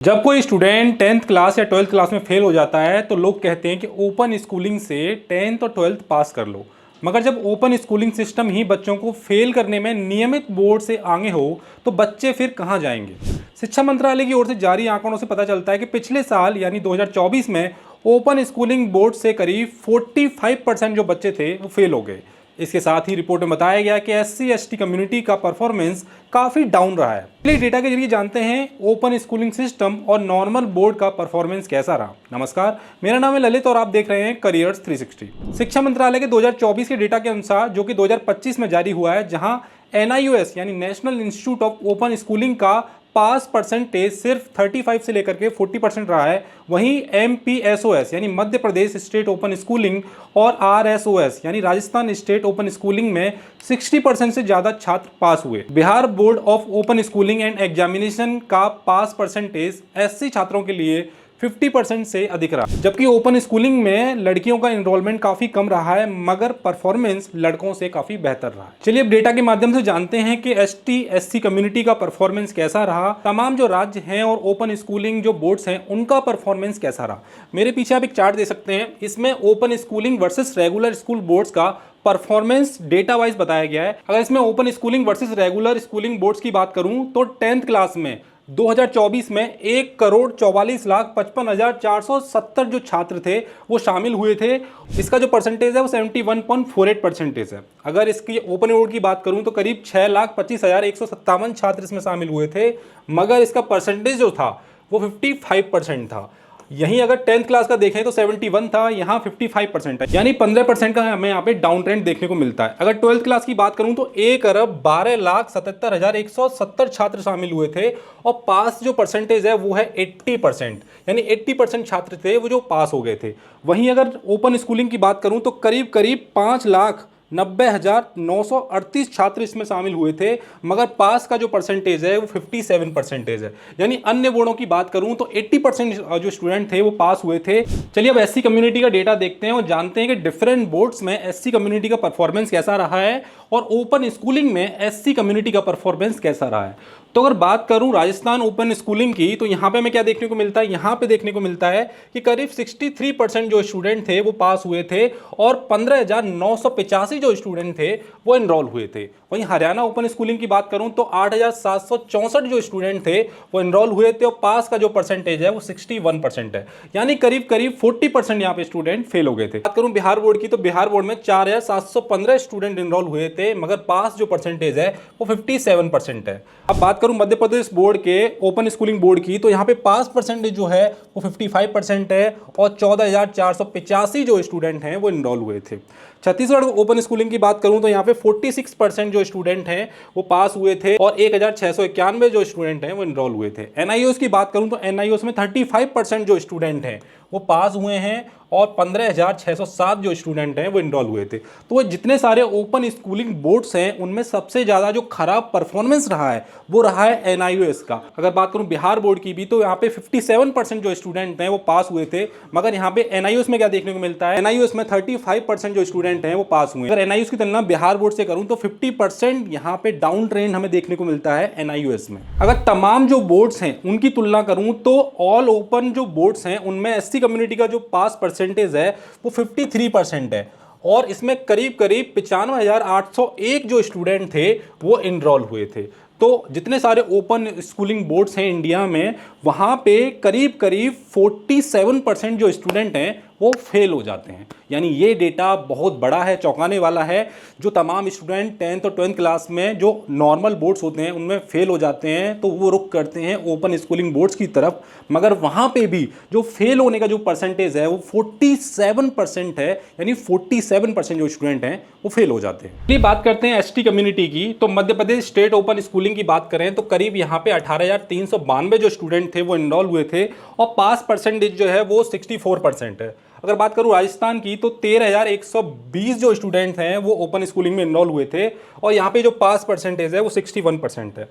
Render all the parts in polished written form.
जब कोई student 10th class या 12th क्लास में फेल हो जाता है तो लोग कहते हैं कि ओपन स्कूलिंग से 10th और 12th पास कर लो। मगर जब ओपन स्कूलिंग सिस्टम ही बच्चों को फेल करने में नियमित बोर्ड से आगे हो तो बच्चे फिर कहाँ जाएंगे। शिक्षा मंत्रालय की ओर से जारी आंकड़ों से पता चलता है कि पिछले साल यानी 2024 में ओपन स्कूलिंग बोर्ड से करीब 45% जो बच्चे थे वो फेल हो गए। इसके साथ ही रिपोर्ट में बताया गया कि SC/ST कम्युनिटी का परफॉर्मेंस काफ़ी डाउन रहा है। पहले डेटा के जरिए जानते हैं ओपन स्कूलिंग सिस्टम और नॉर्मल बोर्ड का परफॉर्मेंस कैसा रहा। नमस्कार, मेरा नाम है ललित और आप देख रहे हैं करियर्स 360। शिक्षा मंत्रालय के 2024 के डेटा के अनुसार जो कि 2025 में जारी हुआ है, जहां NIOS यानी national institute of open schooling का पास परसेंटेज सिर्फ 35 से लेकर के 40% रहा है, वहीं MPSOS यानी Madhya Pradesh state open schooling और RSOS यानी राजस्थान स्टेट ओपन स्कूलिंग में 60% से ज़्यादा छात्र पास हुए। Bihar board of open schooling and examination का पास परसेंटेज SC छात्रों के लिए 50% से अधिक रहा, जबकि ओपन स्कूलिंग में लड़कियों का एनरोलमेंट काफ़ी कम रहा है मगर परफॉर्मेंस लड़कों से काफ़ी बेहतर रहा है। चलिए अब डेटा के माध्यम से जानते हैं कि ST/SC कम्युनिटी का परफॉर्मेंस कैसा रहा, तमाम जो राज्य हैं और ओपन स्कूलिंग जो बोर्ड्स हैं उनका परफॉर्मेंस कैसा रहा। मेरे पीछे आप एक चार्ट दे सकते हैं, इसमें open schooling versus regular school boards का परफॉर्मेंस डेटा वाइज बताया गया है। अगर इसमें open schooling versus regular schooling boards की बात करूं तो 10th क्लास में 2024 में 1,44,55,470 जो छात्र थे वो शामिल हुए थे। इसका जो परसेंटेज है वो 71.48% है। अगर इसकी ओपन बोर्ड की बात करूं तो करीब 6,25,157 छात्र इसमें शामिल हुए थे, मगर इसका परसेंटेज जो था वो 55% था। यहीं अगर 10th क्लास का देखें तो 71 था, यहाँ 55% है, यानी 15% का हमें यहाँ पे डाउन ट्रेंड देखने को मिलता है। अगर 12th क्लास की बात करूँ तो 1,12,77,170 छात्र शामिल हुए थे और पास जो परसेंटेज है वो है 80%, यानी 80% छात्र थे वो जो पास हो गए थे। वहीं अगर ओपन स्कूलिंग की बात करूँ तो करीब 5,90,938 छात्र इसमें शामिल हुए थे, मगर पास का जो परसेंटेज है वो 57% है। यानी अन्य बोर्डों की बात करूं तो 80% जो स्टूडेंट थे वो पास हुए थे। चलिए अब SC कम्युनिटी का डेटा देखते हैं और जानते हैं कि डिफरेंट बोर्ड्स में SC कम्युनिटी का परफॉर्मेंस कैसा रहा है और ओपन स्कूलिंग में SC कम्युनिटी का परफॉर्मेंस कैसा रहा है। तो अगर बात करूं राजस्थान ओपन स्कूलिंग की तो यहाँ पे हमें क्या देखने को मिलता है, यहाँ पे देखने को मिलता है कि करीब 63% जो स्टूडेंट थे वो पास हुए थे और 15,985 जो स्टूडेंट थे वो एनरोल हुए थे। वहीं हरियाणा ओपन स्कूलिंग की बात करूं तो 8,764 जो स्टूडेंट थे वो एनरोल हुए थे और पास का जो परसेंटेज है वो 61% है, यानी करीब 40% यहाँ पे स्टूडेंट फेल हो गए थे। बात करूं बिहार बोर्ड की तो बिहार बोर्ड में 4,715 स्टूडेंट एनरोल हुए थे, मगर पास जो परसेंटेज है वो 57% है। अब बात करूं मध्य प्रदेश बोर्ड के ओपन स्कूलिंग बोर्ड की तो यहाँ पे पास परसेंटेज जो है वो 55% है और 14,485 जो स्टूडेंट हैं वो एनरोल हुए थे। छत्तीसगढ़ ओपन स्कूलिंग की बात करूं तो यहाँ पे 46% जो स्टूडेंट हैं वो पास हुए थे और 1,691 जो स्टूडेंट हैं वो एनरोल हुए थे। NIOS की बात करूं तो NIOS में 35% जो स्टूडेंट हैं वो पास हुए हैं और 15,607 जो स्टूडेंट हैं वो एनरोल हुए थे। तो वो जितने सारे ओपन स्कूलिंग बोर्ड्स हैं उनमें सबसे ज़्यादा जो खराब परफॉर्मेंस रहा है वो रहा है NIOS का। अगर बात करूं बिहार बोर्ड की भी तो यहाँ पे 57% जो स्टूडेंट हैं वो पास हुए थे, मगर यहाँ पे NIOS में क्या देखने को मिलता है, NIOS में 35% जो स्टूडेंट हैं वो पास हुए। अगर NIOS की तुलना बिहार बोर्ड से करूं तो 50% यहाँ पे डाउन ट्रेंड हमें देखने को मिलता है NIOS में। अगर तमाम जो बोर्ड्स हैं उनकी तुलना करूं तो ऑल ओपन जो बोर्ड्स हैं उनमें SC कम्युनिटी का जो पास परसेंटेज है वो 53% है और इसमें करीब 95,801 जो स्टूडेंट थे वो एनरोल हुए थे। तो जितने सारे ओपन स्कूलिंग बोर्ड्स हैं इंडिया में वहाँ पे करीब 47% जो स्टूडेंट हैं वो फेल हो जाते हैं, यानी ये डेटा बहुत बड़ा है, चौंकाने वाला है। जो तमाम स्टूडेंट 10th और 12th क्लास में जो नॉर्मल बोर्ड्स होते हैं उनमें फेल हो जाते हैं तो वो रुख करते हैं ओपन स्कूलिंग बोर्ड्स की तरफ, मगर वहाँ पे भी जो फेल होने का जो परसेंटेज है वो 47% है, यानी 47% जो स्टूडेंट हैं वो फेल हो जाते हैं। ये बात करते हैं ST कम्युनिटी की तो Madhya Pradesh state open schooling की बात करें तो करीब यहाँ पे 18,392 जो स्टूडेंट थे वो एनरोल हुए थे और पास परसेंटेज जो है वो 64% है। अगर बात करूं राजस्थान की तो 13,120 जो स्टूडेंट हैं वो ओपन स्कूलिंग में एनरोल हुए थे और यहाँ पे जो पास परसेंटेज है वो 61% है।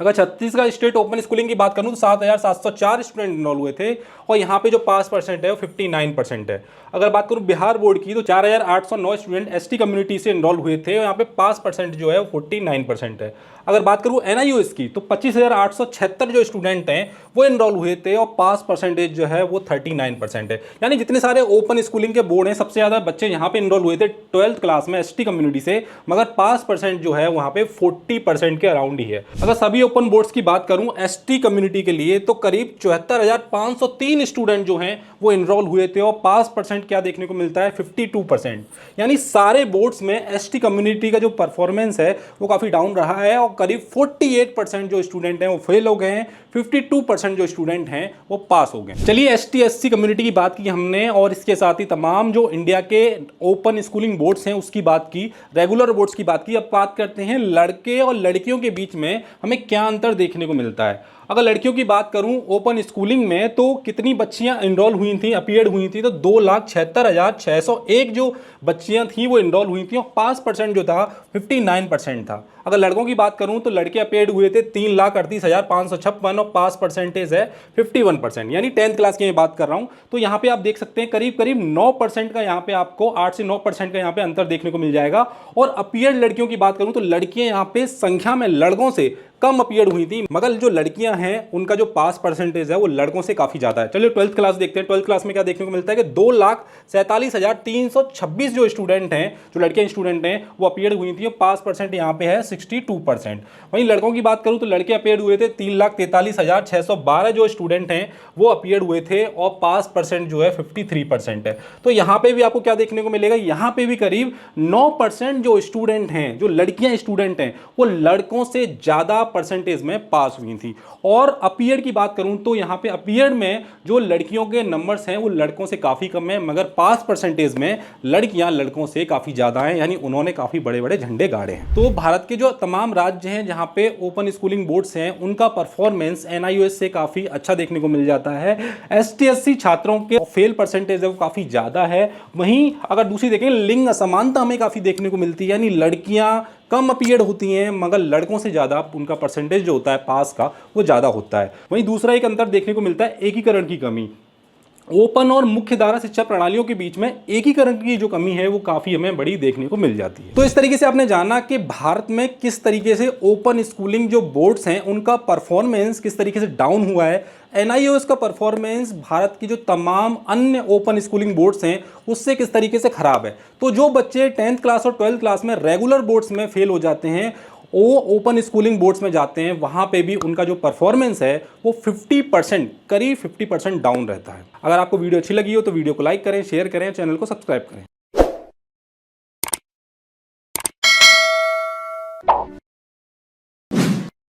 अगर छत्तीसगढ़ स्टेट ओपन स्कूलिंग की बात करूं तो 7,704 स्टूडेंट इनरोल हुए थे और यहाँ पे जो पास परसेंट है वो 59% है। अगर बात करूं बिहार बोर्ड की तो 4,809 स्टूडेंट एसटी कम्युनिटी से इनरोल हुए थे और यहाँ पे पास परसेंट जो है वो 49% है। अगर बात करूं एनआईओएस की तो 25,876 जो स्टूडेंट हैं वो इनरोल हुए थे और पास परसेंटेज जो है वो 39% है। यानी जितने सारे ओपन स्कूलिंग के बोर्ड हैं सबसे ज़्यादा बच्चे यहाँ पे इनरोल हुए थे 12th क्लास में एसटी कम्युनिटी से, मगर पास परसेंट जो है वहाँ पे 40% के अराउंड ही है। अगर सभी ओपन बोर्ड्स की बात करूं एसटी कम्युनिटी के लिए तो करीब 74,503 स्टूडेंट जो हैं वो इनरोल हुए थे और पास परसेंट क्या देखने को मिलता है 52%। यानी सारे बोर्ड्स में एसटी कम्युनिटी का जो परफॉर्मेंस है वो काफ़ी डाउन रहा है और करीब 48% जो स्टूडेंट हैं वो फेल हो गए हैं, 52% जो स्टूडेंट हैं वो पास हो गए। चलिए एसटी एससी कम्युनिटी की बात की हमने और इसके साथ ही तमाम जो इंडिया के ओपन स्कूलिंग बोर्ड्स हैं उसकी बात की, रेगुलर बोर्ड्स की बात की। अब बात करते हैं लड़के और लड़कियों के बीच में हमें क्या अंतर देखने को मिलता है। अगर लड़कियों की बात करूं ओपन स्कूलिंग में तो कितनी बच्चियां इनरोल हुई थी, अपीयर्ड हुई थी, तो 2,76,601 जो बच्चियां थी वो इनरोल हुई थी और पास परसेंट जो था 59% था। अगर लड़कों की बात करूं तो लड़के अपीयर्ड हुए थे 3,38,556 और पास परसेंटेज है 51%। यानी 10th क्लास की मैं बात कर रहा हूं तो यहां पे आप देख सकते हैं करीब करीब 9% का यहां पे आपको 8 से 9% का यहां पे अंतर देखने को मिल जाएगा। और अपीयर्ड लड़कियों की बात करूं तो लड़कियां यहां पे संख्या में लड़कों से कम अपीयर्ड हुई थी, मगर जो लड़कियां हैं उनका जो पास परसेंटेज है वो लड़कों से काफी ज्यादा है। चलिए 12th क्लास देखते हैं। 12th क्लास में क्या देखने को मिलता है कि 2,47,326 जो स्टूडेंट हैं, जो लड़कियां स्टूडेंट हैं वो अपीयर्ड हुई थी और पास परसेंट यहाँ पे है 62%। वहीं लड़कों की बात करूं तो लड़के अपीयर्ड हुए थे 3,43,612 जो स्टूडेंट हैं वो अपीयर्ड हुए थे और पास परसेंट जो है 53% है। तो यहाँ पे भी आपको क्या देखने को मिलेगा, यहाँ पे भी करीब 9% जो स्टूडेंट हैं, जो लड़कियां स्टूडेंट हैं वो लड़कों से ज्यादा परसेंटेज में पास हुई थी। और अपीयर्ड की बात करूं तो यहां पे अपीयर्ड में जो लड़कियों के नंबर्स हैं वो लड़कों से काफी कम है, मगर पास परसेंटेज में लड़कियां लड़कों से काफी ज्यादा हैं, यानी उन्होंने काफी बड़े बड़े झंडे गाड़े हैं। तो भारत के जो तमाम राज्य हैं जहां पे ओपन स्कूलिंग बोर्ड्स हैं उनका परफॉर्मेंस एनआईओएस से काफी अच्छा देखने को मिल जाता है। एसटी एससी छात्रों के फेल परसेंटेज है वो काफी ज्यादा है। वहीं अगर दूसरी देखें लिंग असमानता हमें काफी देखने को मिलती है, यानी लड़कियां कम अपीयर्ड होती हैं मगर लड़कों से ज़्यादा उनका परसेंटेज जो होता है पास का वो ज़्यादा होता है। वहीं दूसरा एक अंतर देखने को मिलता है एकीकरण की कमी। ओपन और मुख्य धारा शिक्षा प्रणालियों के बीच में एकीकरण की जो कमी है वो काफ़ी हमें बड़ी देखने को मिल जाती है। तो इस तरीके से आपने जाना कि भारत में किस तरीके से ओपन स्कूलिंग जो बोर्ड्स हैं उनका परफॉर्मेंस किस तरीके से डाउन हुआ है, एनआईओएस का परफॉर्मेंस भारत की जो तमाम अन्य ओपन स्कूलिंग बोर्ड्स हैं उससे किस तरीके से खराब है। तो जो बच्चे 10th क्लास और 12th क्लास में रेगुलर बोर्ड्स में फेल हो जाते हैं वो ओपन स्कूलिंग बोर्ड्स में जाते हैं, वहाँ पे भी उनका जो परफॉर्मेंस है वो 50% करीब 50% डाउन रहता है। अगर आपको वीडियो अच्छी लगी हो तो वीडियो को लाइक करें, शेयर करें, चैनल को सब्सक्राइब करें।